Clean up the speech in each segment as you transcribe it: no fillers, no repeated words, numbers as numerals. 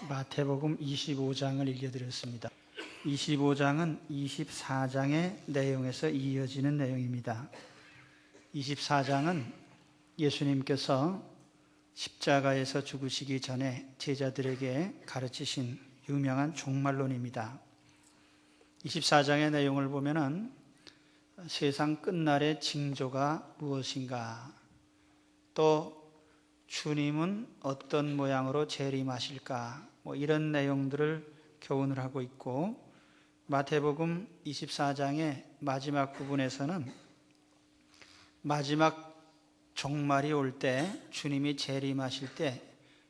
마태복음 25장을 읽어드렸습니다. 25장은 24장의 내용에서 이어지는 내용입니다. 24장은 예수님께서 십자가에서 죽으시기 전에 제자들에게 가르치신 유명한 종말론입니다. 24장의 내용을 보면은 세상 끝날의 징조가 무엇인가, 또 주님은 어떤 모양으로 재림하실까, 이런 내용들을 교훈을 하고 있고, 마태복음 24장의 마지막 부분에서는 마지막 종말이 올 때, 주님이 재림하실 때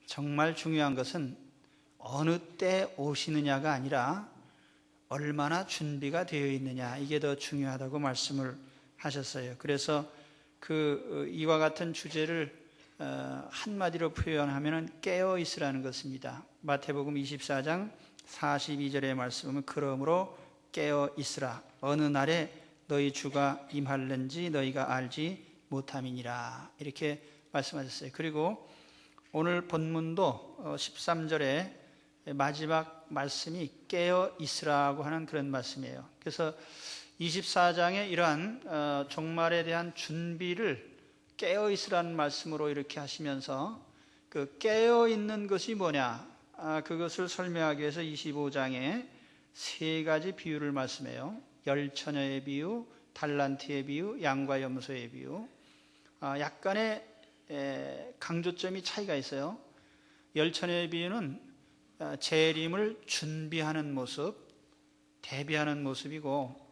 정말 중요한 것은 어느 때 오시느냐가 아니라 얼마나 준비가 되어 있느냐, 이게 더 중요하다고 말씀을 하셨어요. 그래서 이와 같은 주제를 한마디로 표현하면 깨어 있으라는 것입니다. 마태복음 24장 42절의 말씀은 그러므로 깨어 있으라, 어느 날에 너희 주가 임할는지 너희가 알지 못함이니라, 이렇게 말씀하셨어요. 그리고 오늘 본문도 13절에 마지막 말씀이 깨어 있으라고 하는 그런 말씀이에요. 그래서 24장의 이러한 종말에 대한 준비를 깨어 있으라는 말씀으로 이렇게 하시면서 그 깨어 있는 것이 뭐냐, 그것을 설명하기 위해서 25장에 세 가지 비유를 말씀해요. 열처녀의 비유, 달란트의 비유, 양과 염소의 비유. 약간의 강조점이 차이가 있어요. 열처녀의 비유는 재림을 준비하는 모습, 대비하는 모습이고,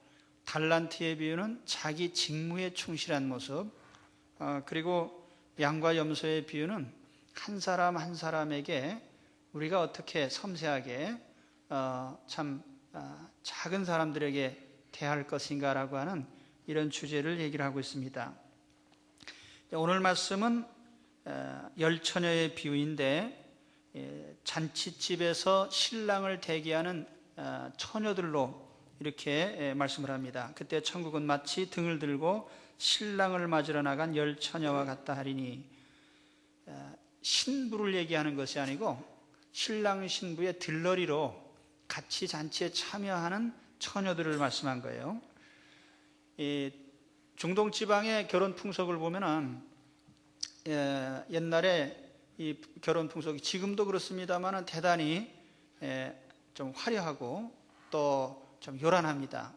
달란트의 비유는 자기 직무에 충실한 모습, 그리고 양과 염소의 비유는 한 사람 한 사람에게 우리가 어떻게 섬세하게 작은 사람들에게 대할 것인가라고 하는 이런 주제를 얘기를 하고 있습니다. 오늘 말씀은 열처녀의 비유인데, 잔치집에서 신랑을 대기하는 처녀들로 이렇게 말씀을 합니다. 그때 천국은 마치 등을 들고 신랑을 맞으러 나간 열처녀와 같다 하리니, 신부를 얘기하는 것이 아니고 신랑 신부의 들러리로 같이 잔치에 참여하는 처녀들을 말씀한 거예요. 중동 지방의 결혼 풍속을 보면은 옛날에 이 결혼 풍속이 지금도 그렇습니다만 대단히 좀 화려하고 또 좀 요란합니다.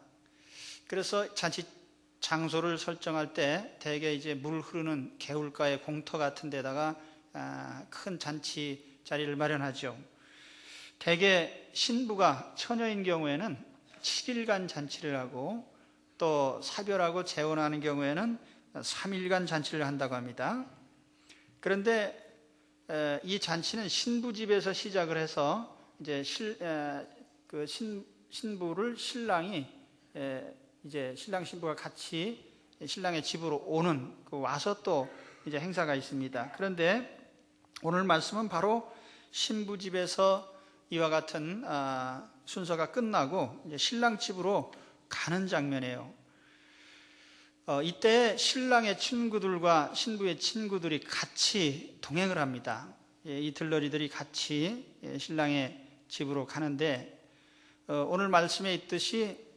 그래서 잔치 장소를 설정할 때 대개 이제 물 흐르는 개울가의 공터 같은 데다가 큰 잔치 자리를 마련하죠. 대개 신부가 처녀인 경우에는 7일간 잔치를 하고, 또 사별하고 재혼하는 경우에는 3일간 잔치를 한다고 합니다. 그런데 이 잔치는 신부 집에서 시작을 해서 이제 신부를 신랑이 이제 신랑 신부가 같이 신랑의 집으로 오는 와서 또 이제 행사가 있습니다. 그런데 오늘 말씀은 바로 신부 집에서 이와 같은 순서가 끝나고 이제 신랑 집으로 가는 장면이에요. 이때 신랑의 친구들과 신부의 친구들이 같이 동행을 합니다. 이 들러리들이 같이 신랑의 집으로 가는데, 오늘 말씀에 있듯이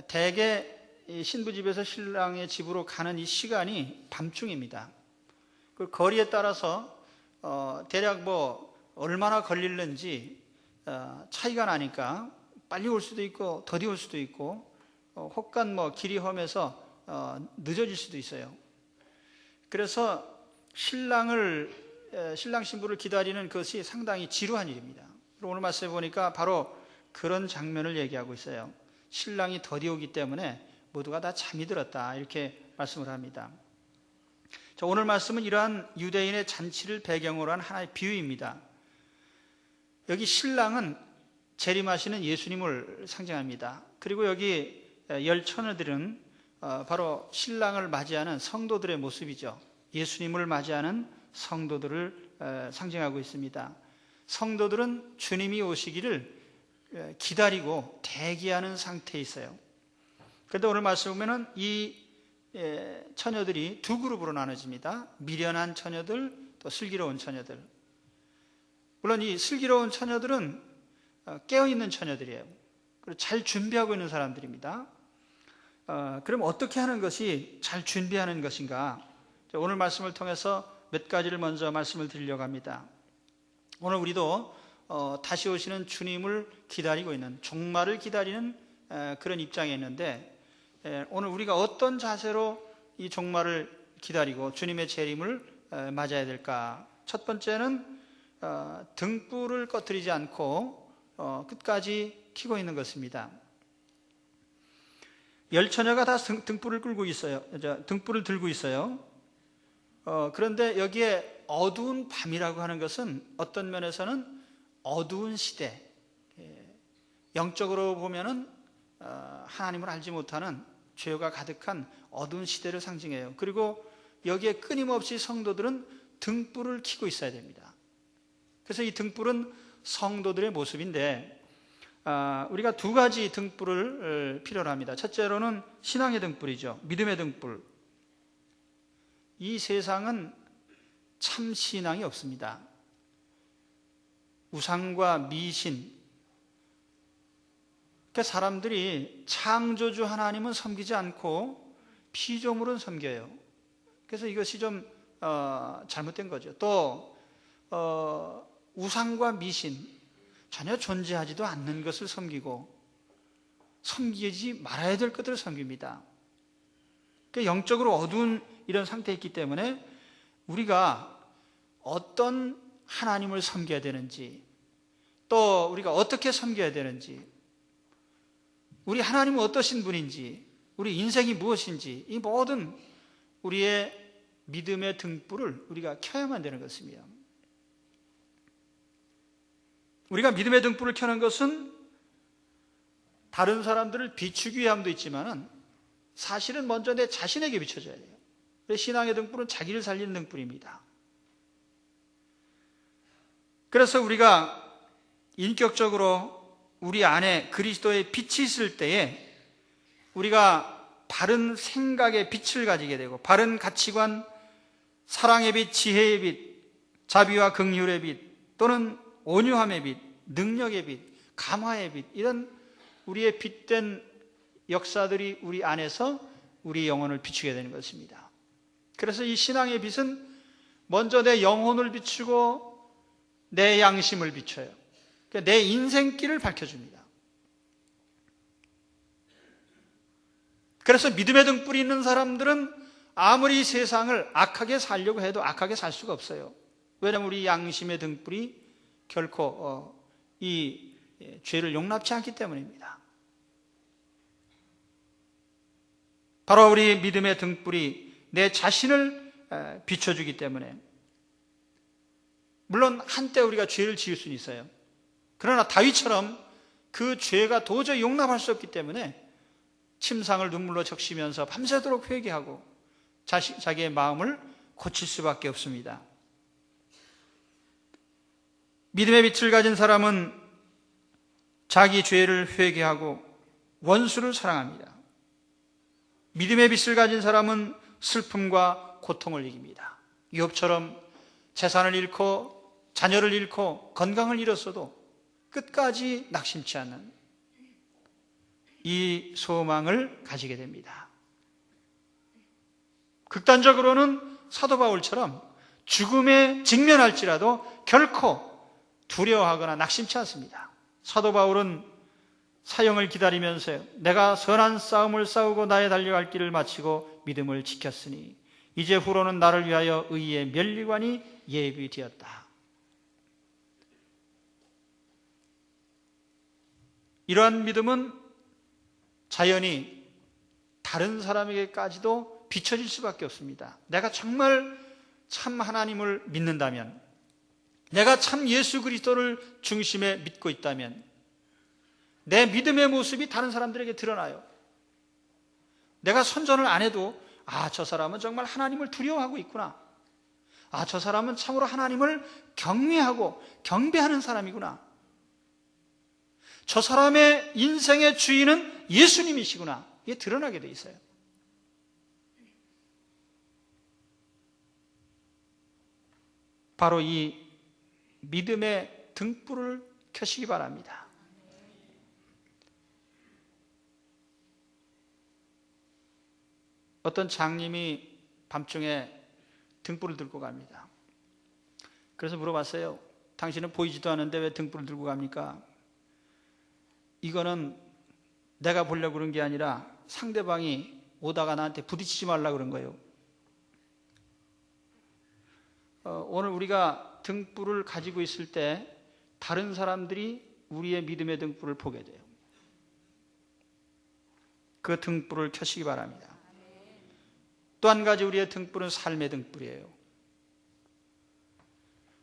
대개 신부 집에서 신랑의 집으로 가는 이 시간이 밤중입니다. 그 거리에 따라서 대략 얼마나 걸리는지 차이가 나니까 빨리 올 수도 있고 더디 올 수도 있고, 혹간 길이 험해서 늦어질 수도 있어요. 그래서 신랑 신부를 기다리는 것이 상당히 지루한 일입니다. 오늘 말씀에 보니까 바로 그런 장면을 얘기하고 있어요. 신랑이 더디 오기 때문에 모두가 다 잠이 들었다, 이렇게 말씀을 합니다. 오늘 말씀은 이러한 유대인의 잔치를 배경으로 한 하나의 비유입니다. 여기 신랑은 재림하시는 예수님을 상징합니다. 그리고 여기 열처녀들은 바로 신랑을 맞이하는 성도들의 모습이죠. 예수님을 맞이하는 성도들을 상징하고 있습니다. 성도들은 주님이 오시기를 기다리고 대기하는 상태에 있어요. 그런데 오늘 말씀 보면은 이 처녀들이 두 그룹으로 나눠집니다. 미련한 처녀들, 또 슬기로운 처녀들. 물론 이 슬기로운 처녀들은 깨어있는 처녀들이에요. 그리고 잘 준비하고 있는 사람들입니다. 그럼 어떻게 하는 것이 잘 준비하는 것인가? 오늘 말씀을 통해서 몇 가지를 먼저 말씀을 드리려고 합니다. 오늘 우리도 다시 오시는 주님을 기다리고 있는, 종말을 기다리는 그런 입장에 있는데, 오늘 우리가 어떤 자세로 이 종말을 기다리고 주님의 재림을 맞아야 될까? 첫 번째는 등불을 꺼뜨리지 않고 끝까지 켜고 있는 것입니다. 열 처녀가 다 등불을 끌고 있어요. 등불을 들고 있어요. 그런데 여기에 어두운 밤이라고 하는 것은 어떤 면에서는 어두운 시대, 영적으로 보면은 하나님을 알지 못하는 죄가 가득한 어두운 시대를 상징해요. 그리고 여기에 끊임없이 성도들은 등불을 켜고 있어야 됩니다. 그래서 이 등불은 성도들의 모습인데, 우리가 두 가지 등불을 필요로 합니다. 첫째로는 신앙의 등불이죠. 믿음의 등불. 이 세상은 참 신앙이 없습니다. 우상과 미신. 그러니까 사람들이 창조주 하나님은 섬기지 않고 피조물은 섬겨요. 그래서 이것이 좀 잘못된 거죠. 또 우상과 미신, 전혀 존재하지도 않는 것을 섬기고 섬기지 말아야 될 것들을 섬깁니다. 그러니까 영적으로 어두운 이런 상태에 있기 때문에 우리가 어떤 하나님을 섬겨야 되는지, 또 우리가 어떻게 섬겨야 되는지, 우리 하나님은 어떠신 분인지, 우리 인생이 무엇인지, 이 모든 우리의 믿음의 등불을 우리가 켜야만 되는 것입니다. 우리가 믿음의 등불을 켜는 것은 다른 사람들을 비추기 위함도 있지만은 사실은 먼저 내 자신에게 비춰져야 돼요. 신앙의 등불은 자기를 살리는 등불입니다. 그래서 우리가 인격적으로 우리 안에 그리스도의 빛이 있을 때에 우리가 바른 생각의 빛을 가지게 되고, 바른 가치관, 사랑의 빛, 지혜의 빛, 자비와 긍휼의 빛, 또는 온유함의 빛, 능력의 빛, 감화의 빛, 이런 우리의 빛된 역사들이 우리 안에서 우리 영혼을 비추게 되는 것입니다. 그래서 이 신앙의 빛은 먼저 내 영혼을 비추고 내 양심을 비춰요. 그러니까 내 인생길을 밝혀줍니다. 그래서 믿음의 등불이 있는 사람들은 아무리 세상을 악하게 살려고 해도 악하게 살 수가 없어요. 왜냐하면 우리 양심의 등불이 결코 이 죄를 용납치 않기 때문입니다. 바로 우리 믿음의 등불이 내 자신을 비춰주기 때문에, 물론 한때 우리가 죄를 지을 수는 있어요. 그러나 다윗처럼 그 죄가 도저히 용납할 수 없기 때문에 침상을 눈물로 적시면서 밤새도록 회개하고 자기의 마음을 고칠 수밖에 없습니다. 믿음의 빛을 가진 사람은 자기 죄를 회개하고 원수를 사랑합니다. 믿음의 빛을 가진 사람은 슬픔과 고통을 이깁니다. 욥처럼 재산을 잃고 자녀를 잃고 건강을 잃었어도 끝까지 낙심치 않는 이 소망을 가지게 됩니다. 극단적으로는 사도 바울처럼 죽음에 직면할지라도 결코 두려워하거나 낙심치 않습니다. 사도 바울은 사형을 기다리면서 내가 선한 싸움을 싸우고 나의 달려갈 길을 마치고 믿음을 지켰으니 이제 후로는 나를 위하여 의의 면류관이 예비되었다. 이러한 믿음은 자연히 다른 사람에게까지도 비춰질 수밖에 없습니다. 내가 정말 참 하나님을 믿는다면, 내가 참 예수 그리스도를 중심에 믿고 있다면 내 믿음의 모습이 다른 사람들에게 드러나요. 내가 선전을 안 해도 저 사람은 정말 하나님을 두려워하고 있구나. 저 사람은 참으로 하나님을 경외하고 경배하는 사람이구나. 저 사람의 인생의 주인은 예수님이시구나. 이게 드러나게 돼 있어요. 바로 이 믿음의 등불을 켜시기 바랍니다. 어떤 장님이 밤중에 등불을 들고 갑니다. 그래서 물어봤어요. 당신은 보이지도 않는데 왜 등불을 들고 갑니까? 이거는 내가 보려고 그런 게 아니라 상대방이 오다가 나한테 부딪히지 말라 그런 거예요. 오늘 우리가 등불을 가지고 있을 때 다른 사람들이 우리의 믿음의 등불을 보게 돼요. 그 등불을 켜시기 바랍니다. 또 한 가지 우리의 등불은 삶의 등불이에요.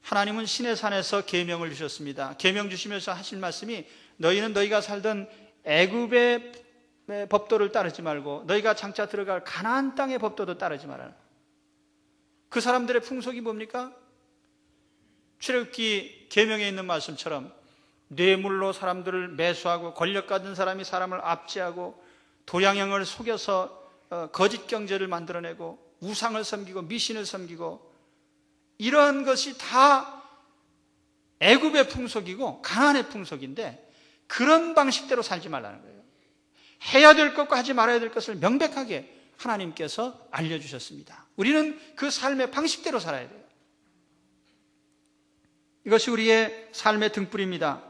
하나님은 시내 산에서 계명을 주셨습니다. 계명 주시면서 하실 말씀이 너희는 너희가 살던 애굽의 법도를 따르지 말고 너희가 장차 들어갈 가나안 땅의 법도도 따르지 말아라. 그 사람들의 풍속이 뭡니까? 출애굽기 계명에 있는 말씀처럼 뇌물로 사람들을 매수하고 권력 가진 사람이 사람을 압제하고 도량형을 속여서 거짓 경제를 만들어내고 우상을 섬기고 미신을 섬기고 이런 것이 다 애굽의 풍속이고 가나안의 풍속인데 그런 방식대로 살지 말라는 거예요. 해야 될 것과 하지 말아야 될 것을 명백하게 하나님께서 알려주셨습니다. 우리는 그 삶의 방식대로 살아야 돼요. 이것이 우리의 삶의 등불입니다.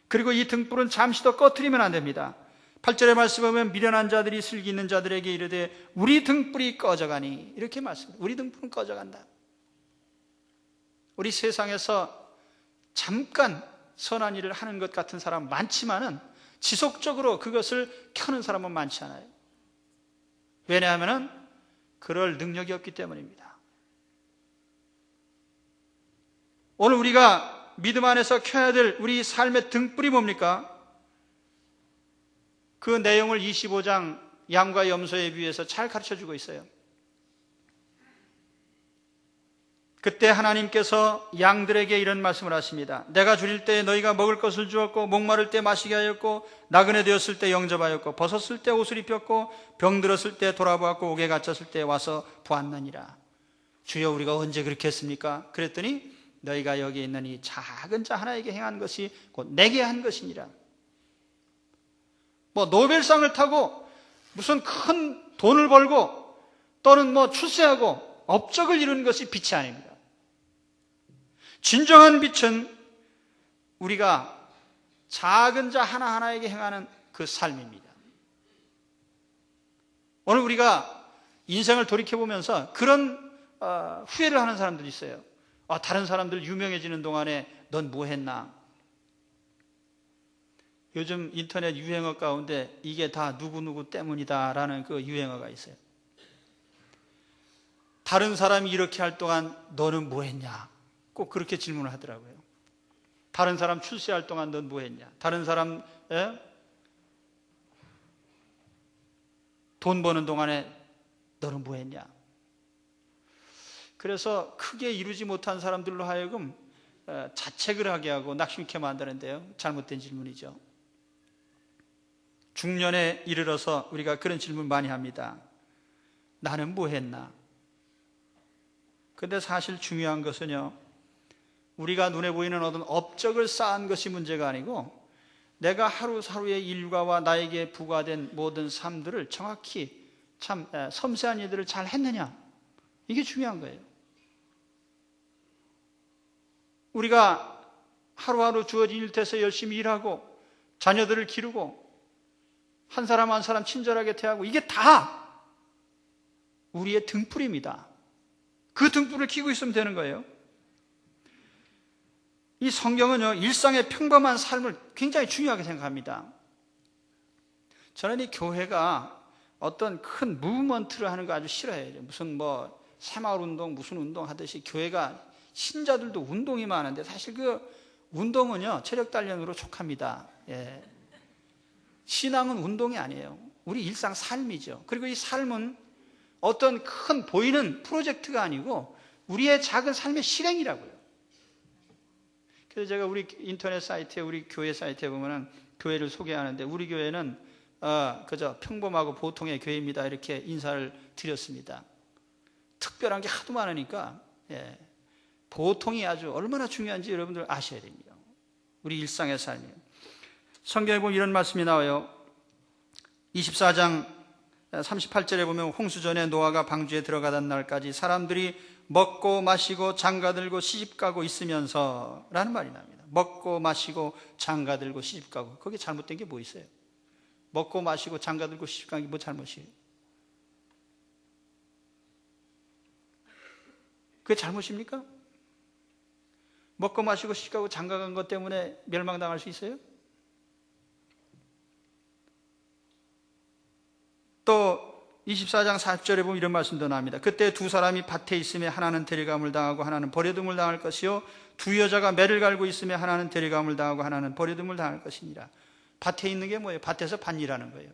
그리고 이 등불은 잠시도 꺼트리면 안 됩니다. 8절의 말씀에 보면 미련한 자들이 슬기 있는 자들에게 이르되 우리 등불이 꺼져가니 이렇게 말씀합니다. 우리 등불은 꺼져간다. 우리 세상에서 잠깐 선한 일을 하는 것 같은 사람 많지만은 지속적으로 그것을 켜는 사람은 많지 않아요. 왜냐하면 그럴 능력이 없기 때문입니다. 오늘 우리가 믿음 안에서 켜야 될 우리 삶의 등불이 뭡니까? 그 내용을 25장 양과 염소에 비유해서 잘 가르쳐주고 있어요. 그때 하나님께서 양들에게 이런 말씀을 하십니다. 내가 줄일 때 너희가 먹을 것을 주었고 목마를 때 마시게 하였고 나그네 되었을 때 영접하였고 벗었을 때 옷을 입혔고 병들었을 때 돌아보았고 옥에 갇혔을 때 와서 보았느니라. 주여 우리가 언제 그렇게 했습니까? 그랬더니 너희가 여기 있는 이 작은 자 하나에게 행한 것이 곧 내게 한 것이니라. 노벨상을 타고 무슨 큰 돈을 벌고 또는 출세하고 업적을 이루는 것이 빛이 아닙니다. 진정한 빛은 우리가 작은 자 하나하나에게 행하는 그 삶입니다. 오늘 우리가 인생을 돌이켜보면서 그런 후회를 하는 사람들이 있어요. 다른 사람들 유명해지는 동안에 넌 뭐 했나? 요즘 인터넷 유행어 가운데 이게 다 누구누구 때문이다라는 그 유행어가 있어요. 다른 사람이 이렇게 할 동안 너는 뭐 했냐? 꼭 그렇게 질문을 하더라고요. 다른 사람 출세할 동안 넌 뭐 했냐? 다른 사람 돈 버는 동안에 너는 뭐 했냐? 그래서 크게 이루지 못한 사람들로 하여금 자책을 하게 하고 낙심케 만드는데요. 잘못된 질문이죠. 중년에 이르러서 우리가 그런 질문 많이 합니다. 나는 뭐 했나? 근데 사실 중요한 것은요, 우리가 눈에 보이는 어떤 업적을 쌓은 것이 문제가 아니고 내가 하루하루의 일과와 나에게 부과된 모든 삶들을 정확히 참 섬세한 일들을 잘 했느냐, 이게 중요한 거예요. 우리가 하루하루 주어진 일터에서 열심히 일하고 자녀들을 기르고 한 사람 한 사람 친절하게 대하고 이게 다 우리의 등불입니다. 그 등불을 켜고 있으면 되는 거예요. 이 성경은요, 일상의 평범한 삶을 굉장히 중요하게 생각합니다. 저는 이 교회가 어떤 큰 무브먼트를 하는 거 아주 싫어해요. 무슨 새마을 운동, 무슨 운동 하듯이 교회가 신자들도 운동이 많은데 사실 그 운동은요, 체력 단련으로 족합니다. 예. 신앙은 운동이 아니에요. 우리 일상 삶이죠. 그리고 이 삶은 어떤 큰 보이는 프로젝트가 아니고 우리의 작은 삶의 실행이라고요. 그래서 제가 우리 인터넷 사이트에, 우리 교회 사이트에 보면은 교회를 소개하는데 우리 교회는 그저 평범하고 보통의 교회입니다. 이렇게 인사를 드렸습니다. 특별한 게 하도 많으니까 고통이 아주 얼마나 중요한지 여러분들 아셔야 됩니다. 우리 일상의 삶이. 성경에 보면 이런 말씀이 나와요. 24장 38절에 보면 홍수전에 노아가 방주에 들어가던 날까지 사람들이 먹고 마시고 장가들고 시집가고 있으면서 라는 말이 납니다. 먹고 마시고 장가들고 시집가고. 거기에 잘못된 게 뭐 있어요? 먹고 마시고 장가들고 시집가는 게 뭐 잘못이에요? 그게 잘못입니까? 먹고 마시고 시집가고 장가간 것 때문에 멸망당할 수 있어요? 또 24장 40절에 보면 이런 말씀도 나옵니다. 그때 두 사람이 밭에 있으며 하나는 데려감을 당하고 하나는 버려둠을 당할 것이요 두 여자가 매를 갈고 있으며 하나는 데려감을 당하고 하나는 버려둠을 당할 것이니라. 밭에 있는 게 뭐예요? 밭에서 밭일하는 거예요.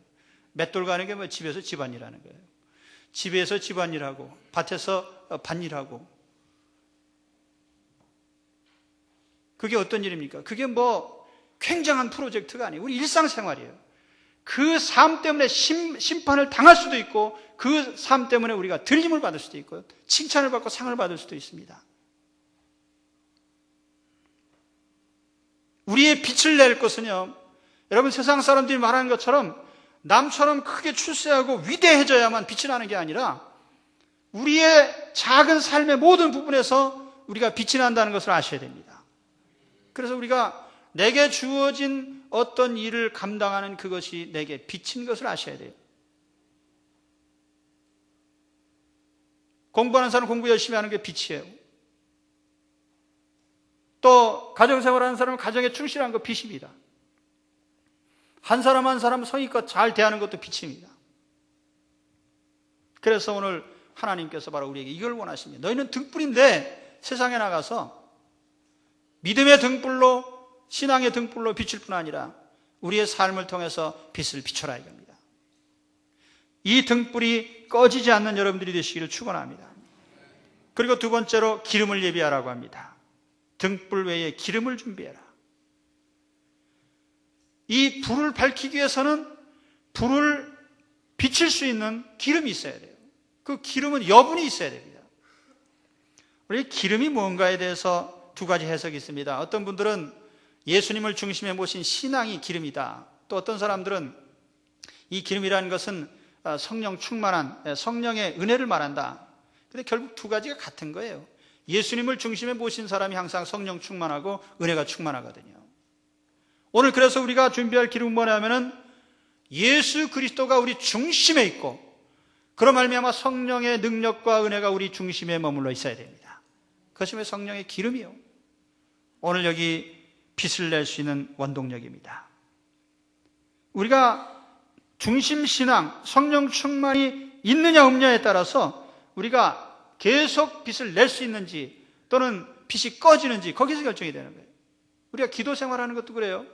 맷돌 가는 게 뭐예요? 집에서 집안일하는 거예요. 집에서 집안일하고 밭에서 밭일하고. 그게 어떤 일입니까? 그게 뭐 굉장한 프로젝트가 아니에요. 우리 일상생활이에요. 그 삶 때문에 심판을 당할 수도 있고 그 삶 때문에 우리가 들림을 받을 수도 있고 칭찬을 받고 상을 받을 수도 있습니다. 우리의 빛을 낼 것은요, 여러분 세상 사람들이 말하는 것처럼 남처럼 크게 출세하고 위대해져야만 빛이 나는 게 아니라 우리의 작은 삶의 모든 부분에서 우리가 빛이 난다는 것을 아셔야 됩니다. 그래서 우리가 내게 주어진 어떤 일을 감당하는 그것이 내게 빛인 것을 아셔야 돼요. 공부하는 사람은 공부 열심히 하는 게 빛이에요. 또 가정생활하는 사람은 가정에 충실한 거 빛입니다. 한 사람 한 사람 성의껏 잘 대하는 것도 빛입니다. 그래서 오늘 하나님께서 바로 우리에게 이걸 원하십니다. 너희는 등불인데 세상에 나가서 믿음의 등불로 신앙의 등불로 비칠 뿐 아니라 우리의 삶을 통해서 빛을 비춰라 이겁니다. 이 등불이 꺼지지 않는 여러분들이 되시기를 축원합니다. 그리고 두 번째로 기름을 예비하라고 합니다. 등불 외에 기름을 준비해라. 이 불을 밝히기 위해서는 불을 비칠 수 있는 기름이 있어야 돼요. 그 기름은 여분이 있어야 됩니다. 우리 기름이 뭔가에 대해서 두 가지 해석이 있습니다. 어떤 분들은 예수님을 중심에 모신 신앙이 기름이다. 또 어떤 사람들은 이 기름이라는 것은 성령 충만한 성령의 은혜를 말한다. 근데 결국 두 가지가 같은 거예요. 예수님을 중심에 모신 사람이 항상 성령 충만하고 은혜가 충만하거든요. 오늘 그래서 우리가 준비할 기름은 뭐냐면은 예수 그리스도가 우리 중심에 있고 그로 말미암아 성령의 능력과 은혜가 우리 중심에 머물러 있어야 됩니다. 그것이 왜 성령의 기름이요. 오늘 여기 빛을 낼 수 있는 원동력입니다. 우리가 중심신앙, 성령 충만이 있느냐 없느냐에 따라서 우리가 계속 빛을 낼 수 있는지 또는 빛이 꺼지는지 거기서 결정이 되는 거예요. 우리가 기도 생활하는 것도 그래요.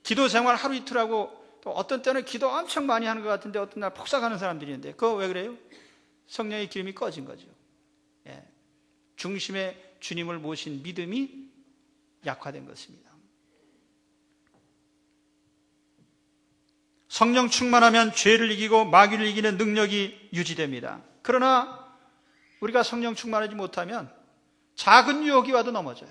기도 생활 하루 이틀 하고 또 어떤 때는 기도 엄청 많이 하는 것 같은데 어떤 날 폭삭하는 사람들이 있는데 그거 왜 그래요? 성령의 기름이 꺼진 거죠. 예. 중심에 주님을 모신 믿음이 약화된 것입니다. 성령 충만하면 죄를 이기고 마귀를 이기는 능력이 유지됩니다. 그러나 우리가 성령 충만하지 못하면 작은 유혹이 와도 넘어져요.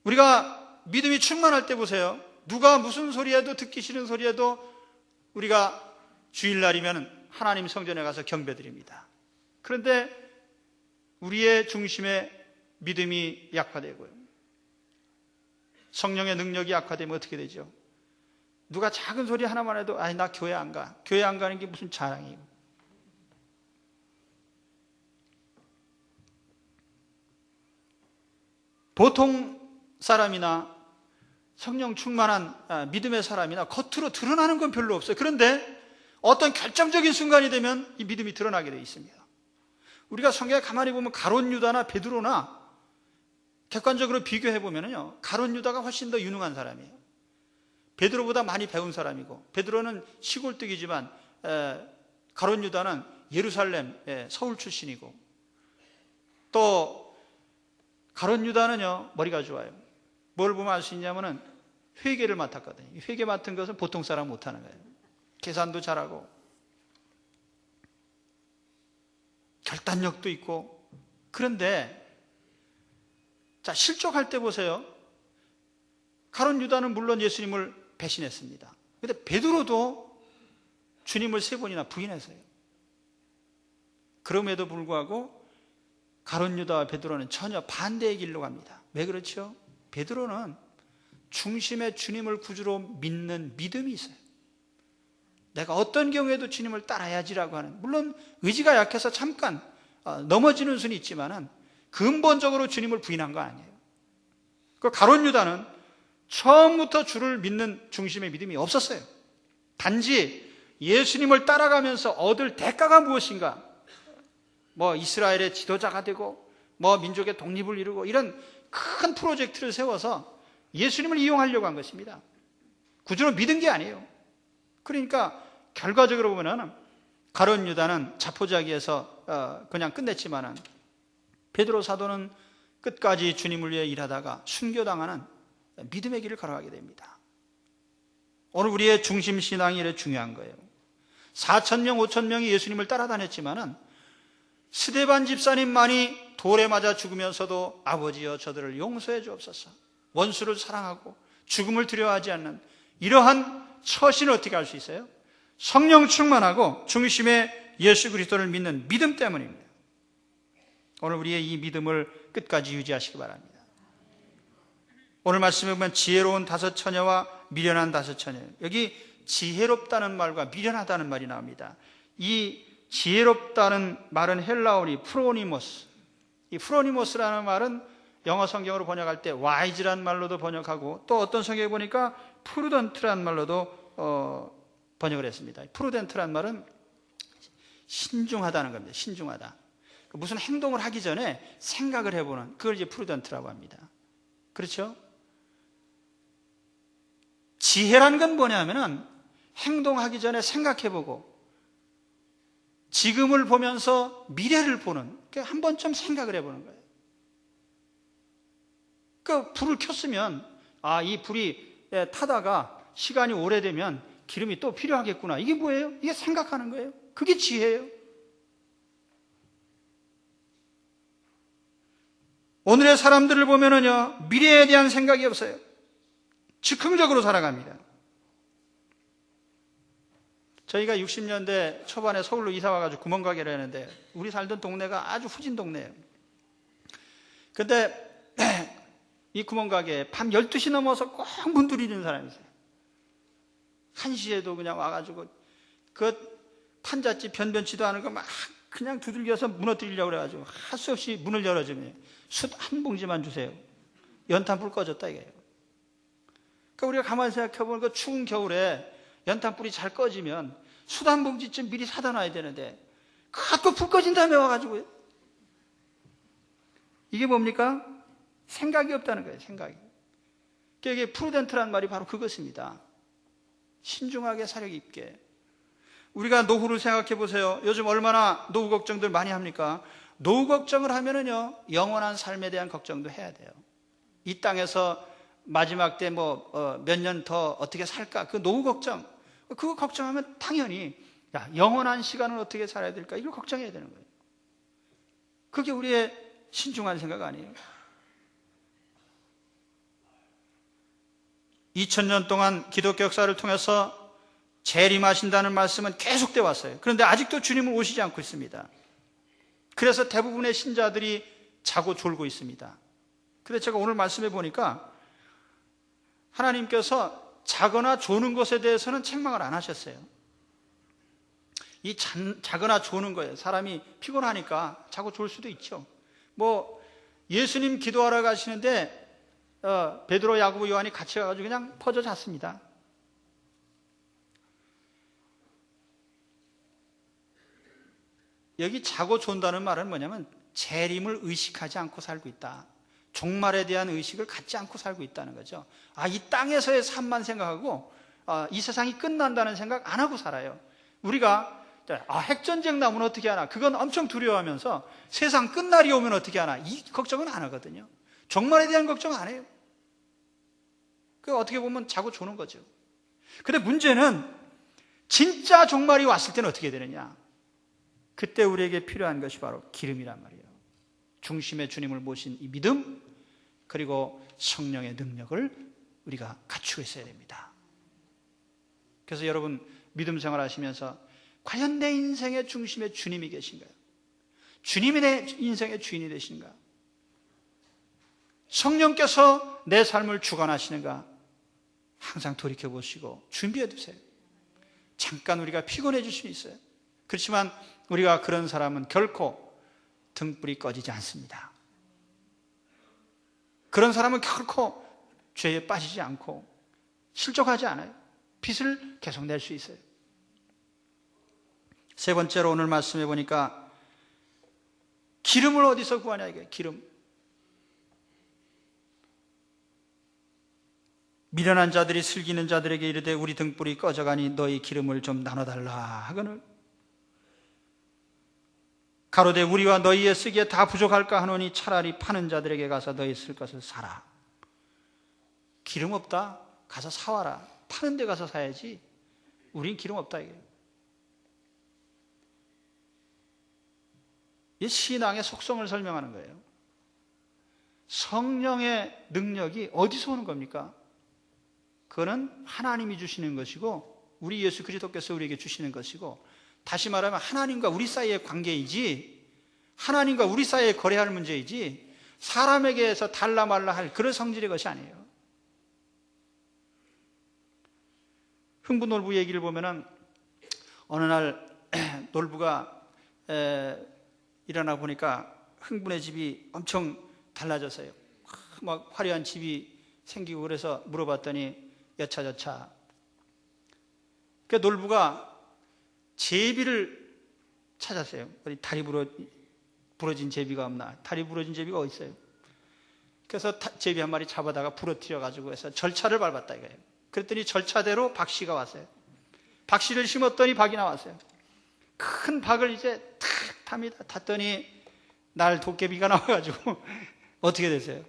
우리가 믿음이 충만할 때 보세요. 누가 무슨 소리해도 듣기 싫은 소리해도 우리가 주일날이면 하나님 성전에 가서 경배드립니다. 그런데 우리의 중심에 믿음이 약화되고요. 성령의 능력이 약화되면 어떻게 되죠? 누가 작은 소리 하나만 해도 아니 나 교회 안 가. 교회 안 가는 게 무슨 자랑이에요. 보통 사람이나 성령 충만한 믿음의 사람이나 겉으로 드러나는 건 별로 없어요. 그런데 어떤 결정적인 순간이 되면 이 믿음이 드러나게 되어 있습니다. 우리가 성경에 가만히 보면 가룟 유다나 베드로나 객관적으로 비교해 보면요, 가룟 유다가 훨씬 더 유능한 사람이에요. 베드로보다 많이 배운 사람이고, 베드로는 시골뜨기지만 가룟 유다는 예루살렘 서울 출신이고, 또 가룟 유다는요 머리가 좋아요. 뭘 보면 알 수 있냐면은 회계를 맡았거든요. 회계 맡은 것은 보통 사람 못하는 거예요. 계산도 잘하고 결단력도 있고. 그런데 자, 실족할 때 보세요. 가룟 유다는 물론 예수님을 배신했습니다. 그런데 베드로도 주님을 3번이나 부인했어요. 그럼에도 불구하고 가룟 유다와 베드로는 전혀 반대의 길로 갑니다. 왜 그렇죠? 베드로는 중심에 주님을 구주로 믿는 믿음이 있어요. 내가 어떤 경우에도 주님을 따라야지라고 하는, 물론 의지가 약해서 잠깐 넘어지는 수는 있지만은 근본적으로 주님을 부인한 거 아니에요. 그 가룟 유다는 처음부터 주를 믿는 중심의 믿음이 없었어요. 단지 예수님을 따라가면서 얻을 대가가 무엇인가, 뭐 이스라엘의 지도자가 되고 뭐 민족의 독립을 이루고 이런 큰 프로젝트를 세워서 예수님을 이용하려고 한 것입니다. 구주로 믿은 게 아니에요. 그러니까 결과적으로 보면 가룟 유다는 자포자기에서 그냥 끝냈지만은 베드로 사도는 끝까지 주님을 위해 일하다가 순교당하는 믿음의 길을 걸어가게 됩니다. 오늘 우리의 중심 신앙이 이래 중요한 거예요. 4,000명, 5,000명이 예수님을 따라다녔지만은 스데반 집사님만이 돌에 맞아 죽으면서도 아버지여 저들을 용서해 주옵소서, 원수를 사랑하고 죽음을 두려워하지 않는 이러한 처신을 어떻게 할 수 있어요? 성령 충만하고 중심에 예수 그리스도를 믿는 믿음 때문입니다. 오늘 우리의 이 믿음을 끝까지 유지하시기 바랍니다. 오늘 말씀에 보면 지혜로운 5 처녀와 미련한 5 처녀, 여기 지혜롭다는 말과 미련하다는 말이 나옵니다. 이 지혜롭다는 말은 헬라어리 프로니모스, 이 프로니모스라는 말은 영어 성경으로 번역할 때 wise란 말로도 번역하고 또 어떤 성경에 보니까 prudent란 말로도 번역을 했습니다. prudent란 말은 신중하다는 겁니다. 신중하다. 무슨 행동을 하기 전에 생각을 해보는, 그걸 이제 prudent라고 합니다. 그렇죠? 지혜라는 건 뭐냐면은 행동하기 전에 생각해보고 지금을 보면서 미래를 보는, 한 번쯤 생각을 해보는 거예요. 그 불을 켰으면 이 불이 타다가 시간이 오래되면 기름이 또 필요하겠구나. 이게 뭐예요? 이게 생각하는 거예요. 그게 지혜예요. 오늘의 사람들을 보면은요, 미래에 대한 생각이 없어요. 즉흥적으로 살아갑니다. 저희가 60년대 초반에 서울로 이사 와가지고 구멍가게를 했는데 우리 살던 동네가 아주 후진 동네예요. 근데 이 구멍가게에 밤 12시 넘어서 꼭 문 두드리는 사람이 있어요. 1시에도 그냥 와가지고 그 판잣집 변변치도 않은 거 막 그냥 두들겨서 무너뜨리려고 그래가지고 할 수 없이 문을 열어주면 숯 한 봉지만 주세요. 연탄불 꺼졌다 이게요. 그러니까 우리가 가만히 생각해보면 그 추운 겨울에 연탄불이 잘 꺼지면 숯 한 봉지쯤 미리 사다 놔야 되는데 그것도 불 꺼진 다음에 와가지고요. 이게 뭡니까? 생각이 없다는 거예요. 생각이. 그러니까 이게 프루덴트라는 말이 바로 그것입니다. 신중하게 사려 깊게. 우리가 노후를 생각해 보세요. 요즘 얼마나 노후 걱정들 많이 합니까? 노후 걱정을 하면은요, 영원한 삶에 대한 걱정도 해야 돼요. 이 땅에서 마지막 때 몇 년 더 어떻게 살까? 그 노후 걱정. 그거 걱정하면 당연히 영원한 시간을 어떻게 살아야 될까? 이걸 걱정해야 되는 거예요. 그게 우리의 신중한 생각 아니에요? 2000년 동안 기독교 역사를 통해서 재림하신다는 말씀은 계속돼 왔어요. 그런데 아직도 주님은 오시지 않고 있습니다. 그래서 대부분의 신자들이 자고 졸고 있습니다. 그런데 제가 오늘 말씀해 보니까 하나님께서 자거나 조는 것에 대해서는 책망을 안 하셨어요. 이 자거나 조는 거예요. 사람이 피곤하니까 자고 졸 수도 있죠. 예수님 기도하러 가시는데 베드로, 야고보, 요한이 같이 가가지고 그냥 퍼져 잤습니다. 여기 자고 존다는 말은 뭐냐면 재림을 의식하지 않고 살고 있다. 종말에 대한 의식을 갖지 않고 살고 있다는 거죠. 이 땅에서의 삶만 생각하고 이 세상이 끝난다는 생각 안 하고 살아요. 우리가 핵전쟁 나면 어떻게 하나, 그건 엄청 두려워하면서 세상 끝날이 오면 어떻게 하나, 이 걱정은 안 하거든요. 종말에 대한 걱정 안 해요. 그 어떻게 보면 자고 조는 거죠. 근데 문제는 진짜 종말이 왔을 때는 어떻게 되느냐. 그때 우리에게 필요한 것이 바로 기름이란 말이에요. 중심에 주님을 모신 이 믿음, 그리고 성령의 능력을 우리가 갖추고 있어야 됩니다. 그래서 여러분 믿음 생활 하시면서 과연 내 인생의 중심에 주님이 계신가요? 주님이 내 인생의 주인이 되신가? 성령께서 내 삶을 주관하시는가? 항상 돌이켜보시고 준비해 두세요. 잠깐 우리가 피곤해질 수는 있어요. 그렇지만 우리가 그런 사람은 결코 등불이 꺼지지 않습니다. 그런 사람은 결코 죄에 빠지지 않고 실족하지 않아요. 빚을 계속 낼 수 있어요. 세 번째로 오늘 말씀해 보니까 기름을 어디서 구하냐 이게 기름. 미련한 자들이 슬기는 자들에게 이르되 우리 등불이 꺼져가니 너희 기름을 좀 나눠달라 하거늘 가로되 우리와 너희의 쓰기에 다 부족할까 하노니 차라리 파는 자들에게 가서 너희 쓸 것을 사라. 기름 없다? 가서 사와라. 파는 데 가서 사야지. 우린 기름 없다 이게. 이 신앙의 속성을 설명하는 거예요. 성령의 능력이 어디서 오는 겁니까? 그거는 하나님이 주시는 것이고 우리 예수 그리스도께서 우리에게 주시는 것이고, 다시 말하면 하나님과 우리 사이의 관계이지, 하나님과 우리 사이에 거래할 문제이지 사람에게서 달라 말라 할 그런 성질의 것이 아니에요. 흥부 놀부 얘기를 보면은 어느 날 놀부가 일어나 보니까 흥분의 집이 엄청 달라졌어요. 막 화려한 집이 생기고 그래서 물어봤더니 여차저차. 그 놀부가 제비를 찾았어요. 어디 다리 부러진 제비가 없나? 다리 부러진 제비가 어디 있어요? 그래서 제비 한 마리 잡아다가 부러뜨려 가지고 해서 절차를 밟았다 이거예요. 그랬더니 절차대로 박씨가 왔어요. 박씨를 심었더니 박이 나왔어요. 큰 박을 이제 탁 탑니다. 탔더니 날 도깨비가 나와가지고 어떻게 되세요?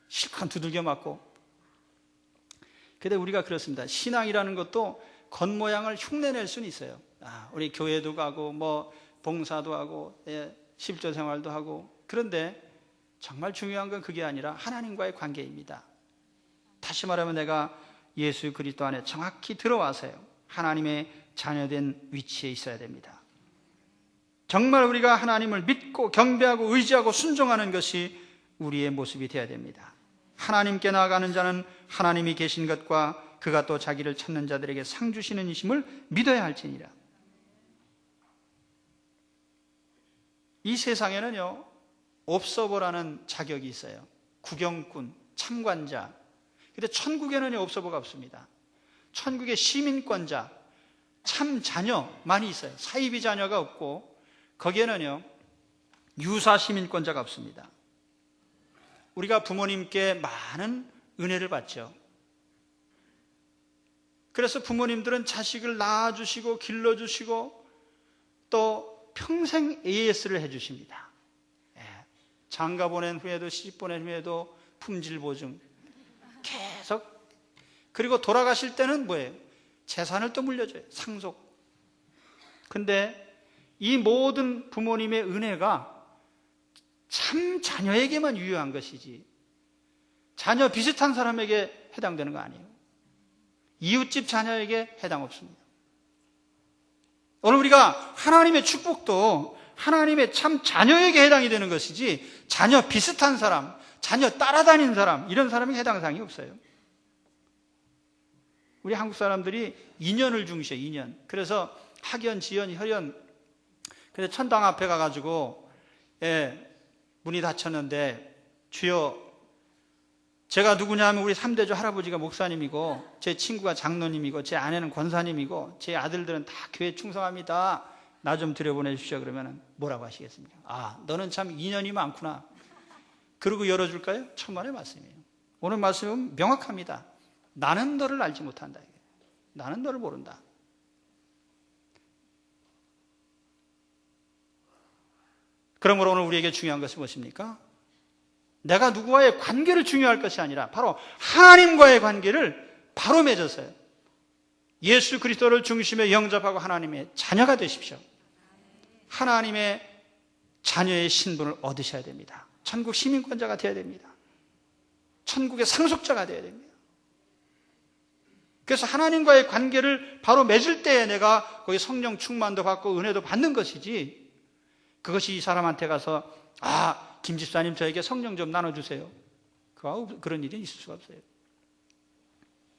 실컷 두들겨 맞고. 근데 우리가 그렇습니다. 신앙이라는 것도 겉모양을 흉내낼 수는 있어요. 우리 교회도 가고 뭐 봉사도 하고 십조 생활도 하고. 그런데 정말 중요한 건 그게 아니라 하나님과의 관계입니다. 다시 말하면 내가 예수 그리스도 안에 정확히 들어와서요, 하나님의 자녀된 위치에 있어야 됩니다. 정말 우리가 하나님을 믿고 경배하고 의지하고 순종하는 것이 우리의 모습이 되어야 됩니다. 하나님께 나아가는 자는 하나님이 계신 것과 그가 또 자기를 찾는 자들에게 상 주시는 이심을 믿어야 할지니라. 이 세상에는요, 옵서버라는 자격이 있어요. 구경꾼, 참관자. 근데 천국에는요, 옵서버가 없습니다. 천국에 시민권자, 참 자녀만이 있어요. 사이비 자녀가 없고, 거기에는요, 유사 시민권자가 없습니다. 우리가 부모님께 많은 은혜를 받죠. 그래서 부모님들은 자식을 낳아주시고 길러주시고 또 평생 AS를 해주십니다. 장가 보낸 후에도 시집 보낸 후에도 품질 보증 계속. 그리고 돌아가실 때는 뭐예요? 재산을 또 물려줘요. 상속. 근데 이 모든 부모님의 은혜가 참 자녀에게만 유효한 것이지 자녀 비슷한 사람에게 해당되는 거 아니에요. 이웃집 자녀에게 해당 없습니다. 오늘 우리가 하나님의 축복도 하나님의 참 자녀에게 해당이 되는 것이지 자녀 비슷한 사람, 자녀 따라다니는 사람, 이런 사람에게 해당 사항이 없어요. 우리 한국 사람들이 인연을 중시해요. 인연. 그래서 학연, 지연, 혈연. 그래서 천당 앞에 가가지고 문이 닫혔는데 주여, 제가 누구냐 하면 우리 3대조 할아버지가 목사님이고 제 친구가 장로님이고 제 아내는 권사님이고 제 아들들은 다 교회 충성합니다. 나 좀 들여보내주십시오. 그러면 뭐라고 하시겠습니까? 너는 참 인연이 많구나. 그러고 열어줄까요? 천만의 말씀이에요. 오늘 말씀은 명확합니다. 나는 너를 알지 못한다. 나는 너를 모른다. 그러므로 오늘 우리에게 중요한 것은 무엇입니까? 내가 누구와의 관계를 중요할 것이 아니라 바로 하나님과의 관계를 바로 맺었어요. 예수 그리스도를 중심에 영접하고 하나님의 자녀가 되십시오. 하나님의 자녀의 신분을 얻으셔야 됩니다. 천국 시민권자가 되어야 됩니다. 천국의 상속자가 되어야 됩니다. 그래서 하나님과의 관계를 바로 맺을 때에 내가 거기 성령 충만도 받고 은혜도 받는 것이지, 그것이 이 사람한테 가서 김 집사님 저에게 성령 좀 나눠주세요, 그런 일이 있을 수가 없어요.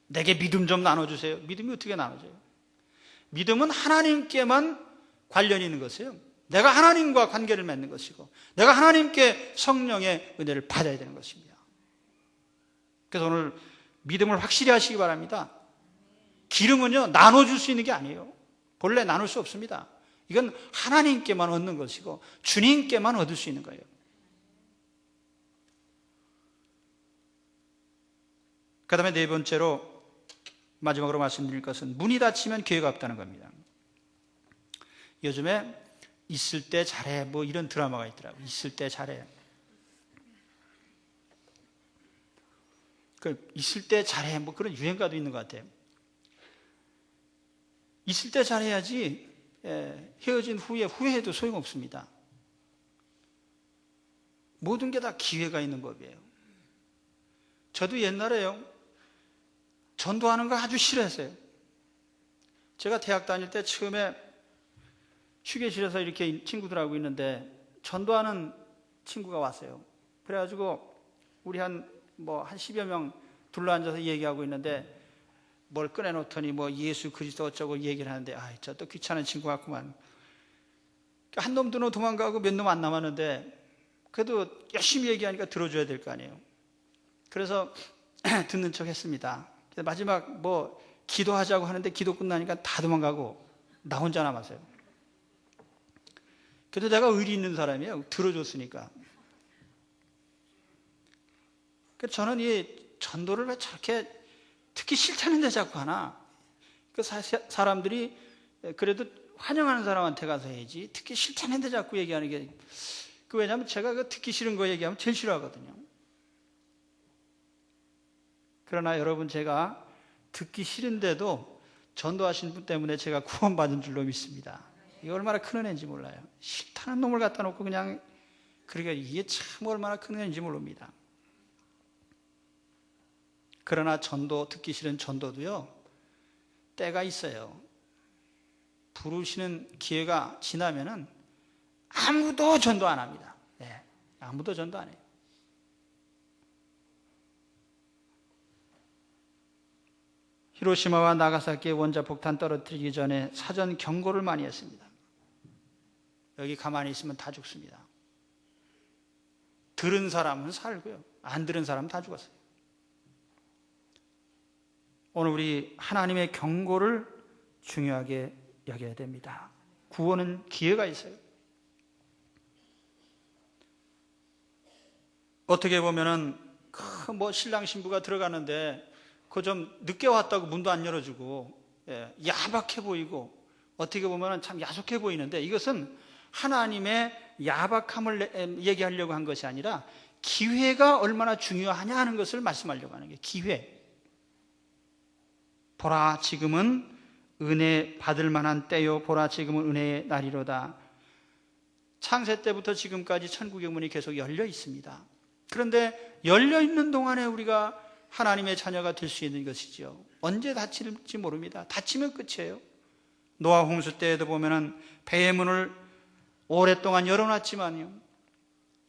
내게 믿음 좀 나눠주세요. 믿음이 어떻게 나눠져요? 믿음은 하나님께만 관련이 있는 것이에요. 내가 하나님과 관계를 맺는 것이고, 내가 하나님께 성령의 은혜를 받아야 되는 것입니다. 그래서 오늘 믿음을 확실히 하시기 바랍니다. 기름은요, 나눠줄 수 있는 게 아니에요. 본래 나눌 수 없습니다. 이건 하나님께만 얻는 것이고 주님께만 얻을 수 있는 거예요. 그 다음에 네 번째로 마지막으로 말씀드릴 것은 문이 닫히면 기회가 없다는 겁니다. 요즘에 있을 때 잘해 뭐 이런 드라마가 있더라고요. 있을 때 잘해. 있을 때 잘해 뭐 그런 유행가도 있는 것 같아요. 있을 때 잘해야지 헤어진 후에 후회해도 소용없습니다. 모든 게 다 기회가 있는 법이에요. 저도 옛날에요, 전도하는 거 아주 싫어했어요. 제가 대학 다닐 때 처음에 휴게실에서 이렇게 친구들하고 있는데 전도하는 친구가 왔어요. 그래가지고 우리 한 10여 명 둘러앉아서 얘기하고 있는데 뭘 꺼내놓더니 뭐 예수 그리스도 어쩌고 얘기를 하는데 저 또 귀찮은 친구 같구만. 한 놈 두 놈 도망가고 몇 놈 안 남았는데 그래도 열심히 얘기하니까 들어줘야 될 거 아니에요. 그래서 듣는 척 했습니다. 마지막 기도하자고 하는데 기도 끝나니까 다 도망가고 나 혼자 남았어요. 그래도 내가 의리 있는 사람이에요. 들어줬으니까. 그래서 저는 이 전도를 왜 저렇게 듣기 싫다는데 자꾸 하나? 그 사람들이 그래도 환영하는 사람한테 가서 해야지 듣기 싫다는데 자꾸 얘기하는 게, 왜냐하면 제가 그 듣기 싫은 거 얘기하면 제일 싫어하거든요. 그러나 여러분, 제가 듣기 싫은데도 전도하신 분 때문에 제가 구원받은 줄로 믿습니다. 이게 얼마나 큰 은혜인지 몰라요. 싫다는 놈을 갖다 놓고 그냥, 그러니까 이게 참 얼마나 큰 은혜인지 모릅니다. 그러나 듣기 싫은 전도도요, 때가 있어요. 부르시는 기회가 지나면은 아무도 전도 안 합니다. 네, 아무도 전도 안 해요. 히로시마와 나가사키의 원자폭탄 떨어뜨리기 전에 사전 경고를 많이 했습니다. 여기 가만히 있으면 다 죽습니다. 들은 사람은 살고요, 안 들은 사람은 다 죽었어요. 오늘 우리 하나님의 경고를 중요하게 여겨야 됩니다. 구원은 기회가 있어요. 어떻게 보면은 신랑 신부가 들어가는데 그 좀 늦게 왔다고 문도 안 열어주고 야박해 보이고, 어떻게 보면은 참 야속해 보이는데, 이것은 하나님의 야박함을 얘기하려고 한 것이 아니라 기회가 얼마나 중요하냐 하는 것을 말씀하려고 하는 게 기회. 보라, 지금은 은혜 받을 만한 때요. 보라, 지금은 은혜의 날이로다. 창세 때부터 지금까지 천국의 문이 계속 열려 있습니다. 그런데 열려 있는 동안에 우리가 하나님의 자녀가 될 수 있는 것이죠. 언제 닫힐지 모릅니다. 닫히면 끝이에요. 노아 홍수 때에도 보면은 배의 문을 오랫동안 열어놨지만요,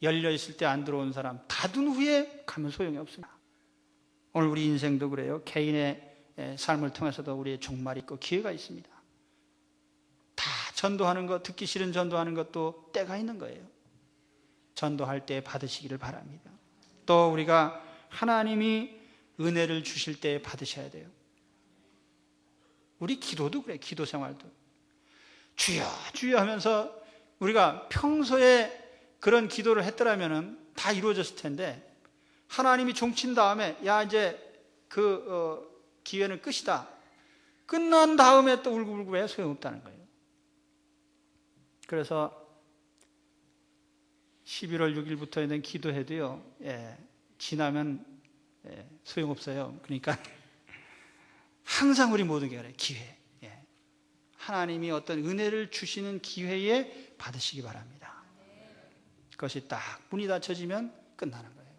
열려 있을 때 안 들어온 사람 닫은 후에 가면 소용이 없습니다. 오늘 우리 인생도 그래요. 개인의 삶을 통해서도 우리의 종말이 있고 기회가 있습니다. 다 전도하는 것, 듣기 싫은 전도하는 것도 때가 있는 거예요. 전도할 때 받으시기를 바랍니다. 또 우리가 하나님이 은혜를 주실 때 받으셔야 돼요. 우리 기도도 그래. 기도 생활도 주여 주여 하면서 우리가 평소에 그런 기도를 했더라면 다 이루어졌을 텐데, 하나님이 종친 다음에 이제 기회는 끝이다, 끝난 다음에 또 울고불고 해야 소용없다는 거예요. 그래서 11월 6일부터 있는 기도해도요, 지나면 소용없어요. 그러니까 항상 우리 모두에게 그래, 기회. 예. 하나님이 어떤 은혜를 주시는 기회에 받으시기 바랍니다. 그것이 딱 문이 닫혀지면 끝나는 거예요.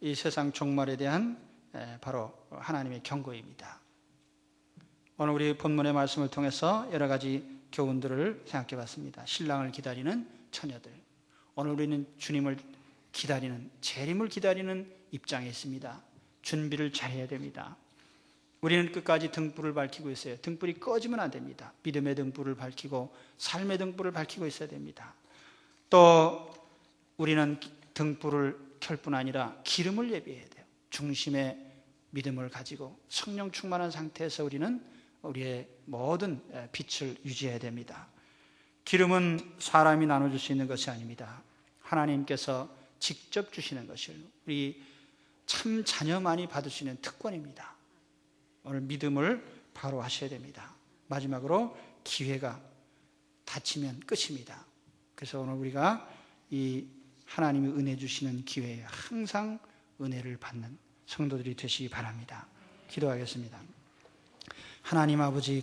이 세상 종말에 대한 바로 하나님의 경고입니다. 오늘 우리 본문의 말씀을 통해서 여러 가지 교훈들을 생각해 봤습니다. 신랑을 기다리는 처녀들. 오늘 우리는 주님을 기다리는, 재림을 기다리는 입장에 있습니다. 준비를 잘해야 됩니다. 우리는 끝까지 등불을 밝히고 있어요. 등불이 꺼지면 안 됩니다. 믿음의 등불을 밝히고 삶의 등불을 밝히고 있어야 됩니다. 또 우리는 등불을 켤 뿐 아니라 기름을 예비해야 돼요. 중심의 믿음을 가지고 성령 충만한 상태에서 우리는 우리의 모든 빛을 유지해야 됩니다. 기름은 사람이 나눠줄 수 있는 것이 아닙니다. 하나님께서 직접 주시는 것을 우리 참 자녀만이 받을 수 있는 특권입니다. 오늘 믿음을 바로 하셔야 됩니다. 마지막으로 기회가 닫히면 끝입니다. 그래서 오늘 우리가 이 하나님이 은혜 주시는 기회에 항상 은혜를 받는 성도들이 되시기 바랍니다. 기도하겠습니다. 하나님 아버지,